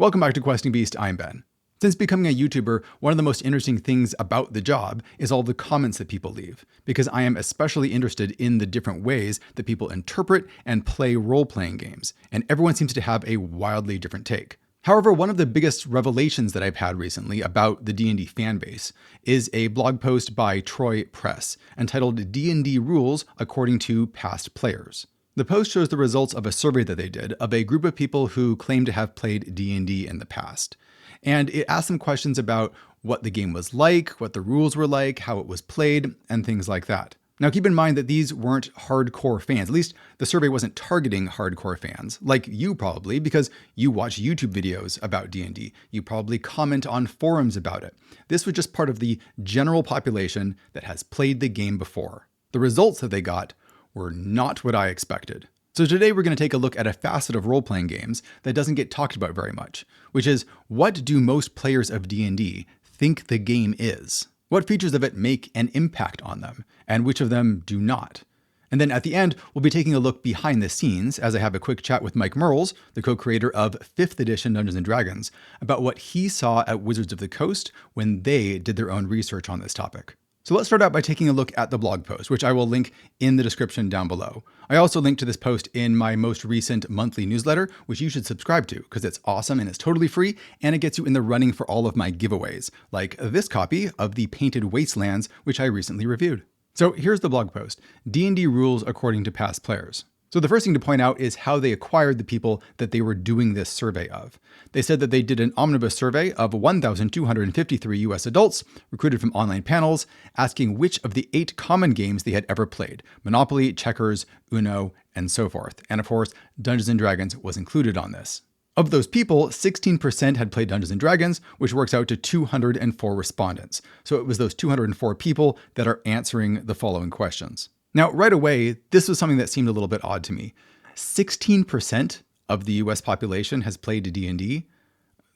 Welcome back to Questing Beast, I'm Ben. Since becoming a YouTuber, one of the most interesting things about the job is all the comments that people leave, because I am especially interested in the different ways that people interpret and play role-playing games, and everyone seems to have a wildly different take. However, one of the biggest revelations that I've had recently about the D&D fanbase is a blog post by Troy Press entitled D&D Rules According to Past Players. The post shows the results of a survey that they did of a group of people who claim to have played D&D in the past. And it asked them questions about what the game was like, what the rules were like, how it was played, and things like that. Now keep in mind that these weren't hardcore fans. At least the survey wasn't targeting hardcore fans, like you probably, because you watch YouTube videos about D&D. You probably comment on forums about it. This was just part of the general population that has played the game before. The results that they got were not what I expected. So today we're going to take a look at a facet of role-playing games that doesn't get talked about very much, which is, what do most players of D&D think the game is? What features of it make an impact on them, and which of them do not? And then at the end, we'll be taking a look behind the scenes as I have a quick chat with Mike Mearls, the co-creator of 5th edition Dungeons & Dragons, about what he saw at Wizards of the Coast when they did their own research on this topic. So let's start out by taking a look at the blog post, which I will link in the description down below. I also linked to this post in my most recent monthly newsletter, which you should subscribe to because it's awesome and it's totally free, and it gets you in the running for all of my giveaways, like this copy of the Painted Wastelands, which I recently reviewed. So here's the blog post, D&D Rules According to Past Players. So the first thing to point out is how they acquired the people that they were doing this survey of. They said that they did an omnibus survey of 1,253 US adults recruited from online panels, asking which of the 8 common games they had ever played: Monopoly, checkers, Uno, and so forth. And of course, Dungeons & Dragons was included on this. Of those people, 16% had played Dungeons & Dragons, which works out to 204 respondents. So it was those 204 people that are answering the following questions. Now, right away, this was something that seemed a little bit odd to me. 16% of the US population has played D&D.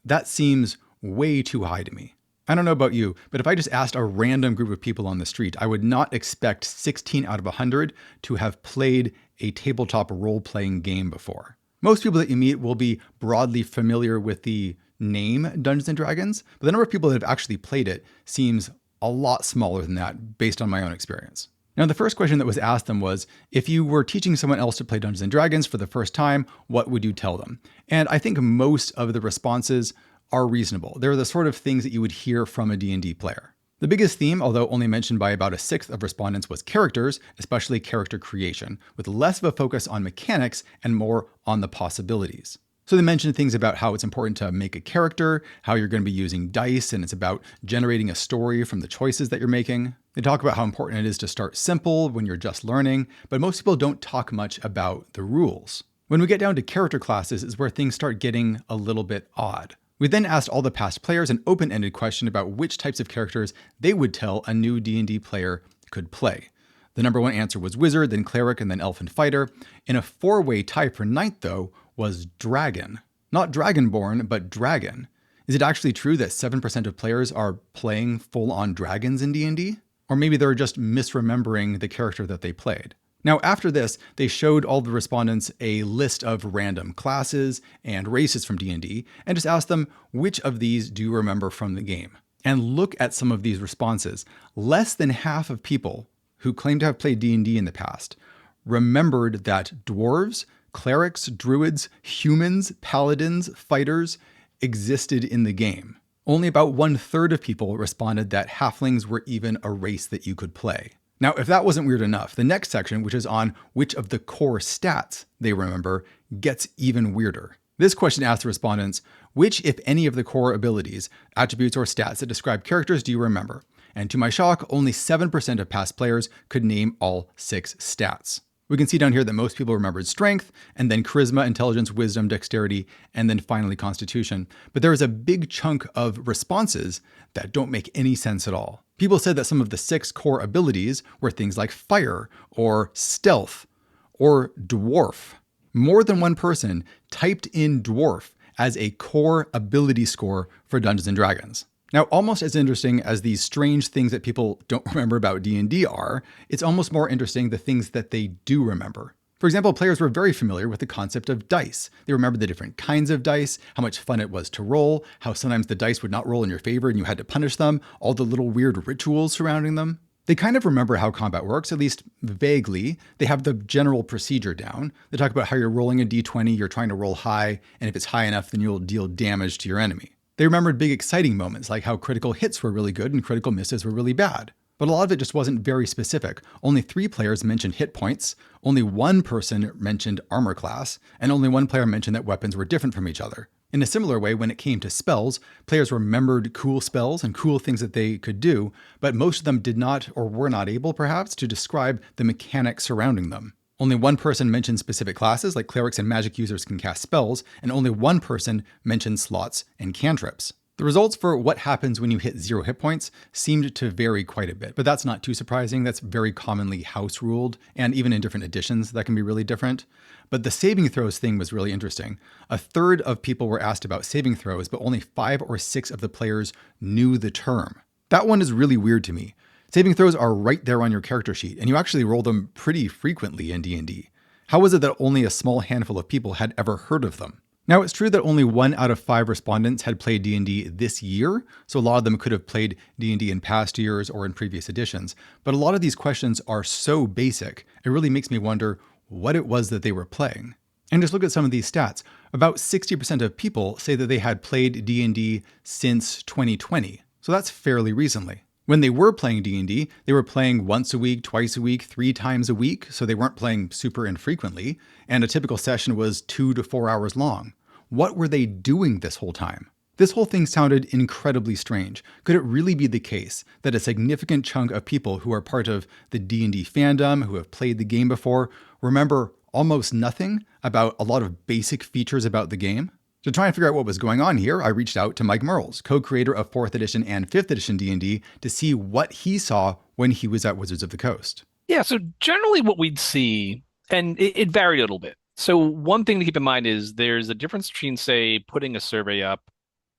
That seems way too high to me. I don't know about you, but if I just asked a random group of people on the street, I would not expect 16 out of 100 to have played a tabletop role-playing game before. Most people that you meet will be broadly familiar with the name Dungeons & Dragons, but the number of people that have actually played it seems a lot smaller than that based on my own experience. Now, the first question that was asked them was, if you were teaching someone else to play Dungeons & Dragons for the first time, what would you tell them? And I think most of the responses are reasonable. They're the sort of things that you would hear from a D&D player. The biggest theme, although only mentioned by about 1/6 of respondents, was characters, especially character creation, with less of a focus on mechanics and more on the possibilities. So they mentioned things about how it's important to make a character, how you're going to be using dice, and it's about generating a story from the choices that you're making. They talk about how important it is to start simple when you're just learning, but most people don't talk much about the rules. When we get down to character classes is where things start getting a little bit odd. We then asked all the past players an open-ended question about which types of characters they would tell a new D&D player could play. The number one answer was Wizard, then Cleric, and then Elf and Fighter. In a 4-way tie for ninth, though, was Dragon. Not Dragonborn, but Dragon. Is it actually true that 7% of players are playing full-on dragons in D&D? Or maybe they're just misremembering the character that they played. Now, after this, they showed all the respondents a list of random classes and races from D&D and just asked them, which of these do you remember from the game? And look at some of these responses. Less than half of people who claim to have played D&D in the past remembered that dwarves, clerics, druids, humans, paladins, fighters existed in the game. Only about 1/3 of people responded that halflings were even a race that you could play. Now, if that wasn't weird enough, the next section, which is on which of the core stats they remember, gets even weirder. This question asked the respondents, which, if any, of the core abilities, attributes, or stats that describe characters do you remember? And to my shock, only 7% of past players could name all 6 stats. We can see down here that most people remembered strength, and then charisma, intelligence, wisdom, dexterity, and then finally constitution. But there is a big chunk of responses that don't make any sense at all. People said that some of the 6 core abilities were things like fire, or stealth, or dwarf. More than one person typed in dwarf as a core ability score for Dungeons & Dragons. Now, almost as interesting as these strange things that people don't remember about D&D are, it's almost more interesting the things that they do remember. For example, players were very familiar with the concept of dice. They remembered the different kinds of dice, how much fun it was to roll, how sometimes the dice would not roll in your favor and you had to punish them, all the little weird rituals surrounding them. They kind of remember how combat works, at least vaguely. They have the general procedure down. They talk about how you're rolling a d20, you're trying to roll high, and if it's high enough, then you'll deal damage to your enemy. They remembered big exciting moments, like how critical hits were really good and critical misses were really bad. But a lot of it just wasn't very specific. Only 3 players mentioned hit points, only 1 person mentioned armor class, and only 1 player mentioned that weapons were different from each other. In a similar way, when it came to spells, players remembered cool spells and cool things that they could do, but most of them did not or were not able, perhaps, to describe the mechanics surrounding them. Only 1 person mentioned specific classes, like clerics and magic users can cast spells, and only 1 person mentioned slots and cantrips. The results for what happens when you hit 0 hit points seemed to vary quite a bit, but that's not too surprising. That's very commonly house ruled, and even in different editions, that can be really different. But the saving throws thing was really interesting. A third of people were asked about saving throws, but only 5 or 6 of the players knew the term. That one is really weird to me. Saving throws are right there on your character sheet, and you actually roll them pretty frequently in D&D. How was it that only a small handful of people had ever heard of them? Now, it's true that only 1 out of 5 respondents had played D&D this year, so a lot of them could have played D&D in past years or in previous editions, but a lot of these questions are so basic, it really makes me wonder what it was that they were playing. And just look at some of these stats. About 60% of people say that they had played D&D since 2020, so that's fairly recently. When they were playing D&D, they were playing once a week, twice a week, 3 times a week, so they weren't playing super infrequently, and a typical session was 2 to 4 hours long. What were they doing this whole time? This whole thing sounded incredibly strange. Could it really be the case that a significant chunk of people who are part of the D&D fandom, who have played the game before, remember almost nothing about a lot of basic features about the game? To try and figure out what was going on here, I reached out to Mike Mearls, co-creator of 4th edition and 5th edition D&D, to see what he saw when he was at Wizards of the Coast. Yeah, so generally what we'd see, and it varied a little bit. So one thing to keep in mind is there's a difference between, say, putting a survey up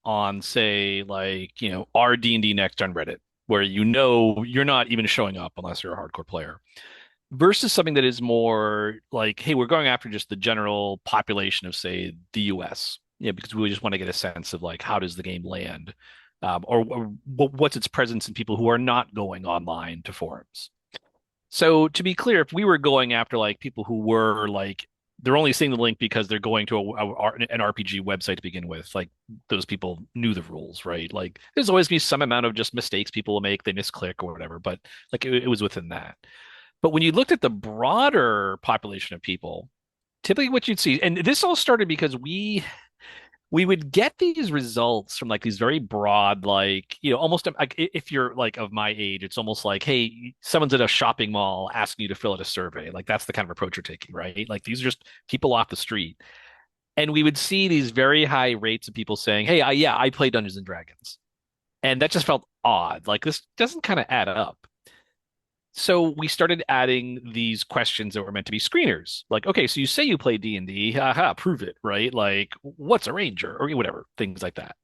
on, say, like, our D&D Next on Reddit, where you're not even showing up unless you're a hardcore player, versus something that is more like, hey, we're going after just the general population of, say, the US, because we just want to get a sense of like, how does the game land? Or what's its presence in people who are not going online to forums. So to be clear, if we were going after like people who were like they're only seeing the link because they're going to an RPG website to begin with, like those people knew the rules, right? Like there's always be some amount of just mistakes people will make, they misclick or whatever, but like it was within that. But when you looked at the broader population of people, typically what you'd see, and this all started because we would get these results from like these very broad, like, almost like if you're like of my age, it's almost like, hey, someone's at a shopping mall asking you to fill out a survey. Like that's the kind of approach you're taking, right? Like these are just people off the street. And we would see these very high rates of people saying, hey, I play Dungeons and Dragons. And that just felt odd. Like this doesn't kind of add up. So we started adding these questions that were meant to be screeners. Like, okay, so you say you play D&D, haha, prove it, right? Like, what's a ranger or whatever, things like that.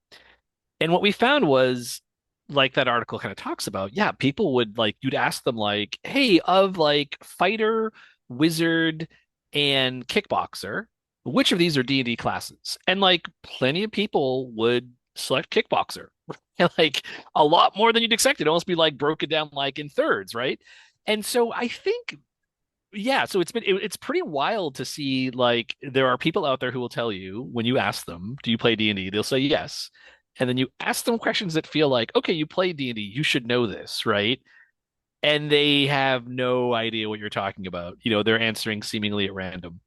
And what we found was, like that article kind of talks about, yeah, people would like, you'd ask them like, hey, of like fighter, wizard, and kickboxer, which of these are D&D classes? And like plenty of people would select kickboxer. Like a lot more than you'd expect. It'd almost be like broken down like in thirds, right? And so I think, yeah, so it's pretty wild to see like there are people out there who will tell you when you ask them, do you play D&D? They'll say yes. And then you ask them questions that feel like, okay, you play D&D, you should know this, right? And they have no idea what you're talking about. They're answering seemingly at random.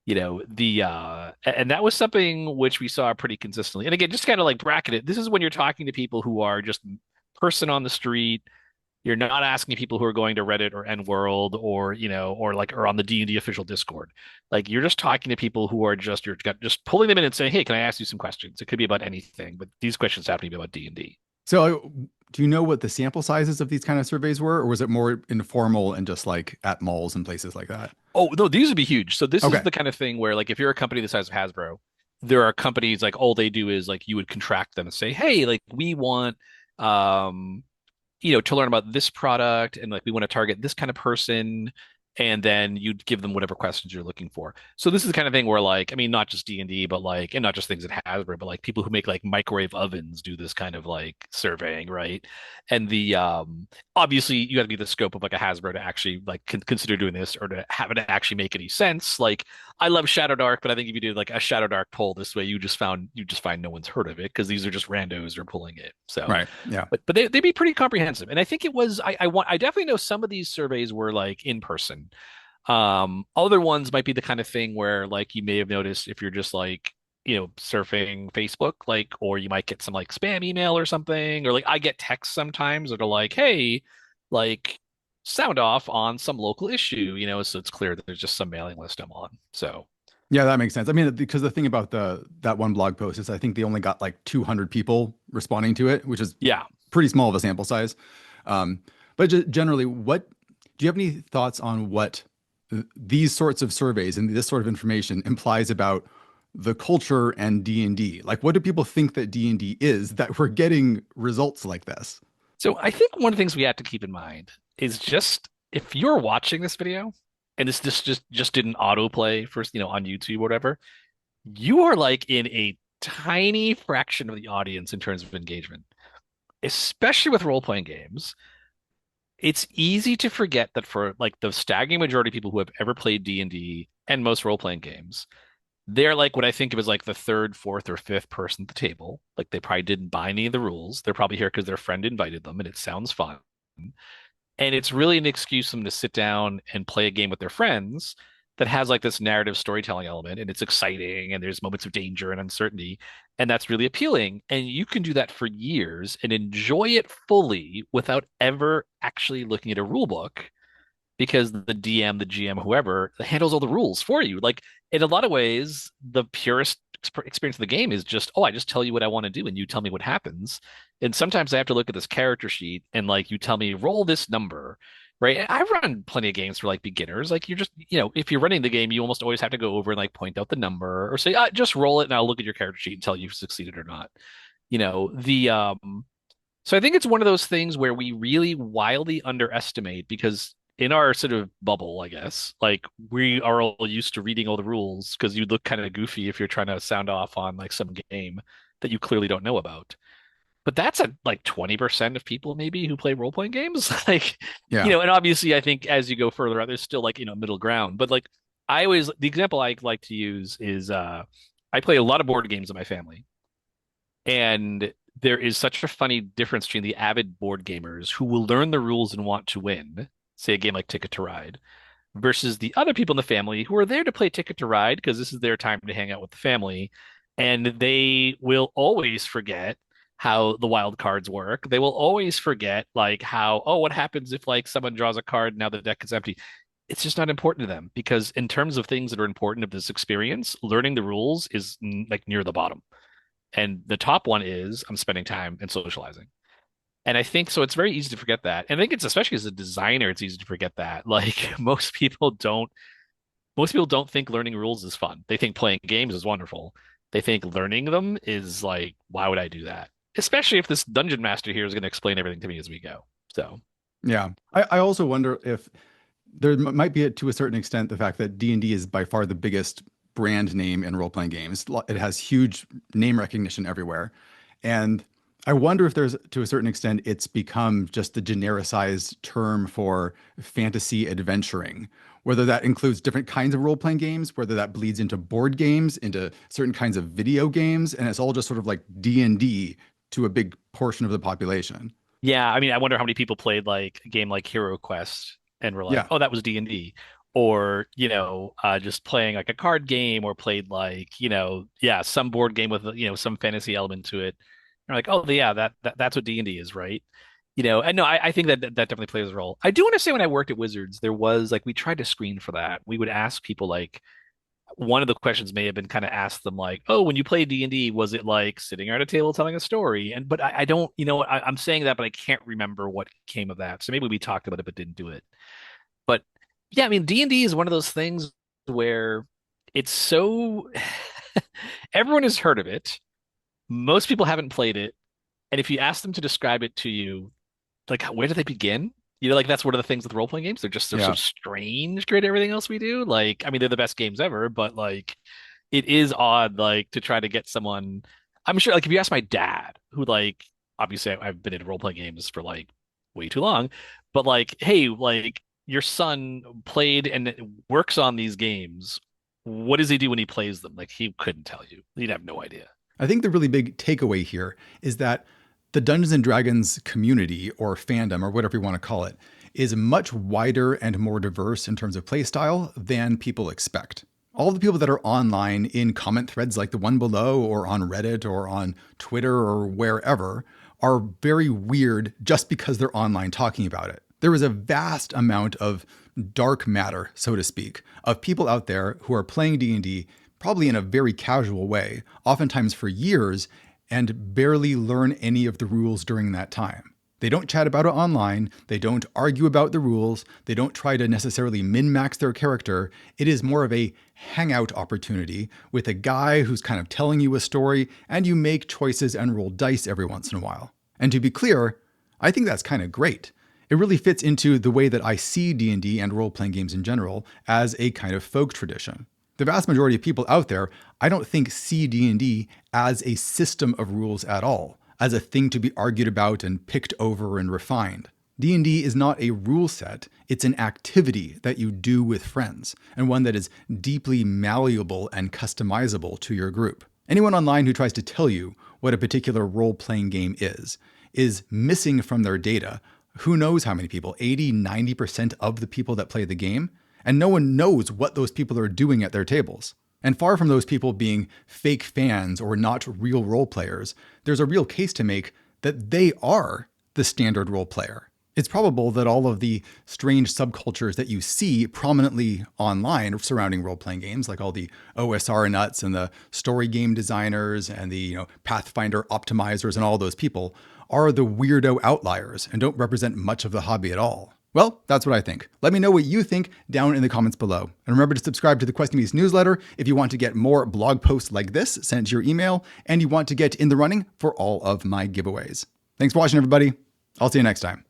And that was something which we saw pretty consistently. And again, just kind of like bracket it. This is when you're talking to people who are just person on the street. You're not asking people who are going to Reddit or N World or on the D&D official Discord. Like you're just talking to people who are you're just pulling them in and saying, "Hey, can I ask you some questions?" It could be about anything, but these questions happen to be about D&D. So, do you know what the sample sizes of these kind of surveys were, or was it more informal and just like at malls and places like that? Oh, no, these would be huge. So this is Okay. the kind of thing where like if you're a company the size of Hasbro, there are companies like all they do is like you would contract them and say, "Hey, like we want to learn about this product and like we want to target this kind of person and then you'd give them whatever questions you're looking for. So this is the kind of thing where like, I mean, not just D&D, but like, and not just things at Hasbro, but like people who make like microwave ovens do this kind of like surveying, right? And the obviously you got to be the scope of like a Hasbro to actually like consider doing this or to have it actually make any sense. Like I love Shadow Dark, but I think if you did like a Shadow Dark poll this way, you just find no one's heard of it because these are just randos who are pulling it. So Right. Yeah. but they'd be pretty comprehensive. And I think it was I definitely know some of these surveys were like in person. Other ones might be the kind of thing where like you may have noticed if you're just like, surfing Facebook, like, or you might get some like spam email or something, or like I get texts sometimes that are like, hey, like sound off on some local issue, so it's clear that there's just some mailing list I'm on. So Yeah, that makes sense. I mean, because the thing about that one blog post is I think they only got like 200 people responding to it, which is yeah. pretty small of a sample size. Um, but generally, what do you have any thoughts on what these sorts of surveys and this sort of information implies about the culture and D&D? Like, what do people think that D&D is that we're getting results like this? So I think one of the things we have to keep in mind is just if you're watching this video and this just didn't autoplay first, on YouTube or whatever, you are like in a tiny fraction of the audience in terms of engagement, especially with role-playing games. It's easy to forget that for like the staggering majority of people who have ever played D&D and most role-playing games, they're like what I think of as like the third, fourth, or fifth person at the table. Like they probably didn't buy any of the rules. They're probably here because their friend invited them and it sounds fun. And it's really an excuse for them to sit down and play a game with their friends that has like this narrative storytelling element and it's exciting and there's moments of danger and uncertainty. And that's really appealing. And you can do that for years and enjoy it fully without ever actually looking at a rule book because the DM, the GM, whoever handles all the rules for you. Like in a lot of ways, the purest experience of the game is just, oh, I just tell you what I want to do and you tell me what happens. And sometimes I have to look at this character sheet and like you tell me roll this number, right? I've run plenty of games for like beginners. Like you're just, if you're running the game, you almost always have to go over and like point out the number or say, just roll it and I'll look at your character sheet and tell you you've succeeded or not. The so I think it's one of those things where we really wildly underestimate because in our sort of bubble, I guess, like we are all used to reading all the rules because you look kind of goofy if you're trying to sound off on like some game that you clearly don't know about. But that's at like 20% of people maybe who play role-playing games. Like, Yeah. and obviously I think as you go further out, there's still like, middle ground. But like the example I like to use is I play a lot of board games in my family. And there is such a funny difference between the avid board gamers who will learn the rules and want to win, say a game like Ticket to Ride, versus the other people in the family who are there to play Ticket to Ride because this is their time to hang out with the family. And they will always forget how the wild cards work. They will always forget like how, oh, what happens if like someone draws a card now the deck is empty. It's just not important to them because in terms of things that are important of this experience, learning the rules is like near the bottom. And the top one is I'm spending time and socializing. And I think so it's very easy to forget that. And I think it's especially as a designer, it's easy to forget that. Like most people don't think learning rules is fun. They think playing games is wonderful. They think learning them is like, why would I do that? Especially if this dungeon master here is going to explain everything to me as we go. So Yeah. I also wonder if there might be, to a certain extent, the fact that D&D is by far the biggest brand name in role-playing games. It has huge name recognition everywhere. And I wonder if there's, to a certain extent, it's become just the genericized term for fantasy adventuring, whether that includes different kinds of role-playing games, whether that bleeds into board games, into certain kinds of video games, and it's all just sort of like D&D to a big portion of the population. yeah, I mean, I wonder how many people played like a game like Hero Quest and were like, Yeah. "Oh, that was D&D," or just playing like a card game, or played like yeah, some board game with some fantasy element to it. You're like, "Oh, yeah, that's what D&D is, right?" And no, I think that definitely plays a role. I do want to say when I worked at Wizards, there was like we tried to screen for that. We would ask people like one of the questions may have been kind of asked them like, "Oh, when you play D&D, was it like sitting at a table telling a story?" And but I don't, I'm saying that, but I can't remember what came of that. So maybe we talked about it but didn't do it. But yeah, I mean, D&D is one of those things where it's so everyone has heard of it. Most people haven't played it, and if you ask them to describe it to you, like where do they begin? You know, like that's one of the things with role playing games. They're so Yeah. strange compared to everything else we do. Like, I mean, they're the best games ever, but like it is odd, like to try to get someone. I'm sure, like if you ask my dad, who like obviously I've been in role playing games for like way too long, but like, hey, like your son played and works on these games. What does he do when he plays them? Like he couldn't tell you. He'd have no idea. I think the really big takeaway here is that the Dungeons and Dragons community or fandom or whatever you want to call it is much wider and more diverse in terms of playstyle than people expect. All the people that are online in comment threads like the one below or on Reddit or on Twitter or wherever are very weird just because they're online talking about it. There is a vast amount of dark matter, so to speak, of people out there who are playing D&D probably in a very casual way, oftentimes for years, and barely learn any of the rules during that time. They don't chat about it online. They don't argue about the rules. They don't try to necessarily min-max their character. It is more of a hangout opportunity with a guy who's kind of telling you a story, and you make choices and roll dice every once in a while. And to be clear, I think that's kind of great. It really fits into the way that I see D&D and role-playing games in general as a kind of folk tradition. The vast majority of people out there, I don't think see D&D as a system of rules at all, as a thing to be argued about and picked over and refined. D&D is not a rule set, it's an activity that you do with friends, and one that is deeply malleable and customizable to your group. Anyone online who tries to tell you what a particular role-playing game is missing from their data who knows how many people, 80, 90% of the people that play the game, and no one knows what those people are doing at their tables. And far from those people being fake fans or not real role players, there's a real case to make that they are the standard role player. It's probable that all of the strange subcultures that you see prominently online surrounding role-playing games, like all the OSR nuts and the story game designers and the Pathfinder optimizers and all those people, are the weirdo outliers and don't represent much of the hobby at all. Well, that's what I think. Let me know what you think down in the comments below. And remember to subscribe to the Questing Beast newsletter if you want to get more blog posts like this sent to your email and you want to get in the running for all of my giveaways. Thanks for watching, everybody. I'll see you next time.